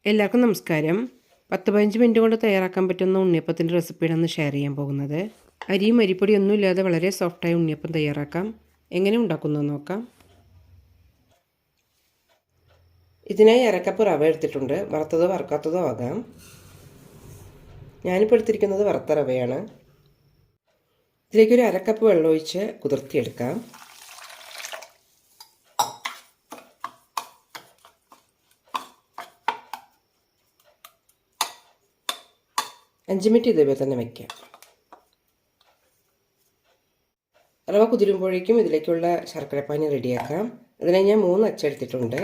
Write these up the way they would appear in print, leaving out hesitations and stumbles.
എല്ലാവർക്കും നമസ്കാരം. 10-15 മിനിറ്റ് കൊണ്ട് തയ്യാറാക്കാൻ പറ്റുന്ന ഉണ്ണിയപ്പത്തിൻ്റെ റെസിപ്പിയാണ് ഇന്ന് ഷെയർ ചെയ്യാൻ പോകുന്നത്. അരിയും അരിപ്പൊടിയൊന്നും ഇല്ലാതെ വളരെ സോഫ്റ്റായ ഉണ്ണിയപ്പം തയ്യാറാക്കാം. എങ്ങനെ ഉണ്ടാക്കുന്നത് നോക്കാം. ഇതിനായി അരക്കപ്പ് റവ എടുത്തിട്ടുണ്ട്. വറുത്തതോ വറുക്കാത്തതോ ആകാം. ഞാനിപ്പോൾ എടുത്തിരിക്കുന്നത് വറുത്ത റവയാണ്. ഇതിലേക്കൊരു അരക്കപ്പ് വെള്ളമൊഴിച്ച് കുതിർത്തിയെടുക്കാം. അഞ്ച് മിനിറ്റ് ഇതേപോലെ തന്നെ വയ്ക്കാം. റവ കുതിരുമ്പോഴേക്കും ഇതിലേക്കുള്ള ശർക്കരപ്പാനി റെഡിയാക്കാം. അതിനായി ഞാൻ 3 അച്ചെടുത്തിട്ടുണ്ട്.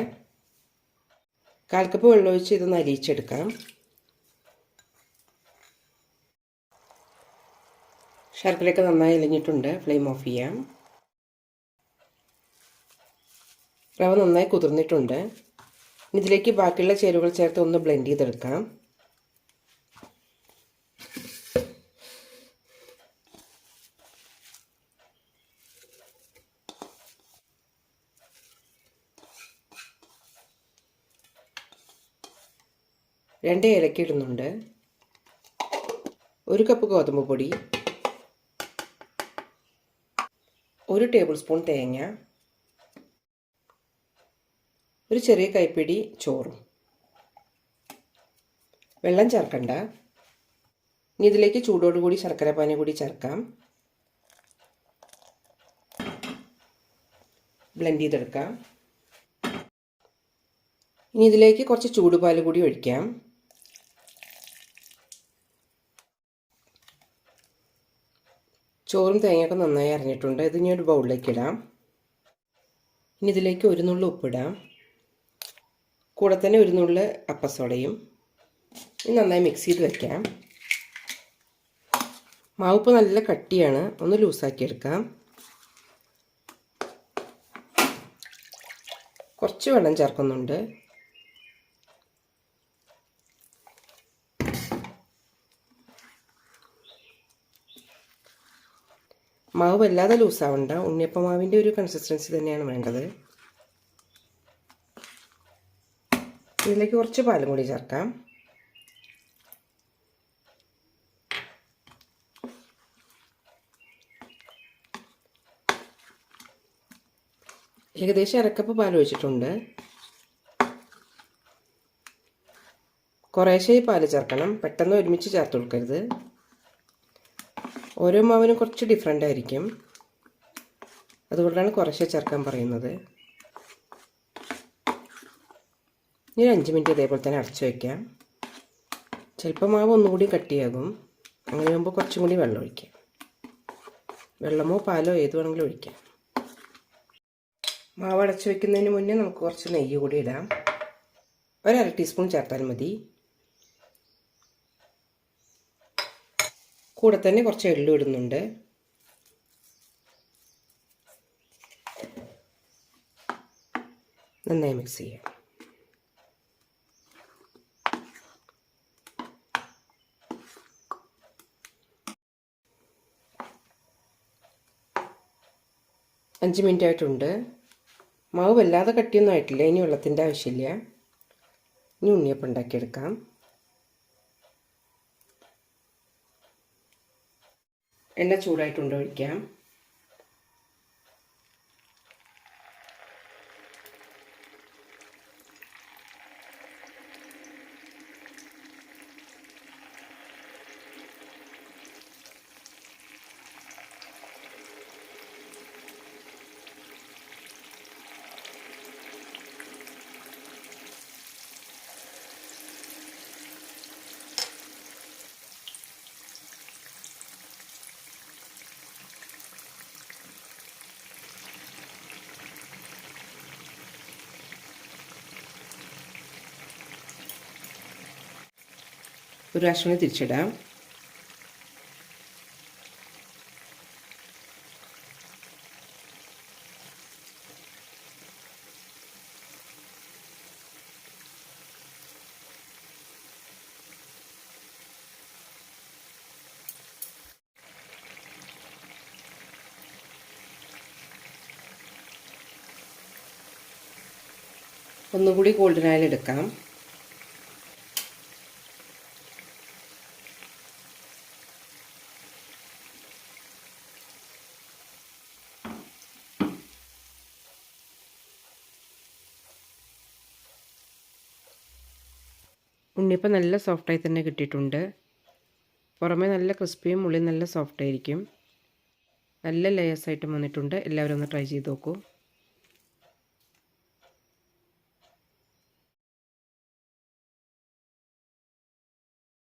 1/4 കപ്പ് വെള്ളമൊഴിച്ച് ഇതൊന്ന് അലിയിച്ചെടുക്കാം. ശർക്കരയൊക്കെ നന്നായി അലിഞ്ഞിട്ടുണ്ട്. ഫ്ലെയിം ഓഫ് ചെയ്യാം. റവ നന്നായി കുതിർന്നിട്ടുണ്ട്. ഇതിലേക്ക് ബാക്കിയുള്ള ചേരുവകൾ ചേർത്ത് ഒന്ന് ബ്ലെൻഡ് ചെയ്തെടുക്കാം. രണ്ട് ഏലക്ക ഇടുന്നുണ്ട്. 1 കപ്പ് ഗോതമ്പ് പൊടി, 1 ടേബിൾ സ്പൂൺ തേങ്ങ, ഒരു ചെറിയ കൈപ്പിടി ചോറും. വെള്ളം ചേർക്കണ്ട. ഇനി ഇതിലേക്ക് ചൂടോടുകൂടി ശർക്കരപ്പാനി കൂടി ചേർക്കാം. ബ്ലെൻഡ് ചെയ്തെടുക്കാം. ഇനി ഇതിലേക്ക് കുറച്ച് ചൂടുപാൽ കൂടി ഒഴിക്കാം. ചോറും തേങ്ങയൊക്കെ നന്നായി അരഞ്ഞിട്ടുണ്ട്. ഇത് ഇനി ഒരു ബൗളിലേക്ക് ഇടാം. ഇനി ഇതിലേക്ക് 1 നുള്ളു ഉപ്പിടാം. കൂടെ തന്നെ 1 നുള്ളു അപ്പസോഡയും. ഇനി നന്നായി മിക്സ് ചെയ്ത് വയ്ക്കാം. മാവ് ഇപ്പോൾ നല്ല കട്ടിയാണ്. ഒന്ന് ലൂസാക്കി എടുക്കാം. കുറച്ച് വെള്ളം ചേർക്കുന്നുണ്ട്. മാവ് വല്ലാതെ ലൂസാവണ്ട. ഉണ്ണിയപ്പ മാവിൻ്റെ ഒരു കൺസിസ്റ്റൻസി തന്നെയാണ് വേണ്ടത്. ഇതിലേക്ക് കുറച്ച് പാലും കൂടി ചേർക്കാം. ഏകദേശം അരക്കപ്പ് പാൽ ഒഴിച്ചിട്ടുണ്ട്. കുറേശ്ശെ പാൽ ചേർക്കണം. പെട്ടെന്ന് ഒരുമിച്ച് ചേർത്ത് കൊടുക്കരുത്. ഓരോ മാവിനും കുറച്ച് ഡിഫറെൻ്റ് ആയിരിക്കും. അതുകൊണ്ടാണ് കുറേശ്ശെ ചേർക്കാൻ പറയുന്നത്. ഇനി 5 മിനിറ്റ് ഇതേപോലെ തന്നെ അടച്ചു വയ്ക്കാം. ചിലപ്പോൾ മാവ് ഒന്നുകൂടി കട്ടിയാകും. അങ്ങനെ ആകുമ്പോൾ കുറച്ചും കൂടി വെള്ളം ഒഴിക്കാം. വെള്ളമോ പാലോ ഏത് വേണമെങ്കിലും ഒഴിക്കാം. മാവ് അടച്ചു വയ്ക്കുന്നതിന് മുന്നേ നമുക്ക് കുറച്ച് നെയ്യ് കൂടി ഇടാം. 1/2 ടീസ്പൂൺ ചേർത്താൽ മതി. കൂടെ തന്നെ കുറച്ച് എള്ളു ഇടുന്നുണ്ട്. നന്നായി മിക്സ് ചെയ്യാം. അഞ്ച് മിനിറ്റ് ആയിട്ടുണ്ട്. മാവ് വല്ലാതെ കട്ടിയൊന്നും ആയിട്ടില്ല. ഇനി വെള്ളത്തിൻ്റെ ആവശ്യമില്ല. ഇനി ഉണ്ണിയപ്പം ഉണ്ടാക്കിയെടുക്കാം. എണ്ണ ചൂടായിട്ടുണ്ട്. ഒഴിക്കാം. ഒരു പ്രാവശ്യം കൂടി തിരിച്ചിടാം. ഒന്നുകൂടി ഗോൾഡൻ ഓയിൽ എടുക്കാം. ഉണ്ണിയപ്പം നല്ല സോഫ്റ്റായി തന്നെ കിട്ടിയിട്ടുണ്ട്. പുറമേ നല്ല ക്രിസ്പിയും ഉള്ളിൽ നല്ല സോഫ്റ്റായിരിക്കും. നല്ല ലെയേഴ്സായിട്ടും വന്നിട്ടുണ്ട്. എല്ലാവരും ഒന്ന് ട്രൈ ചെയ്ത് നോക്കൂ.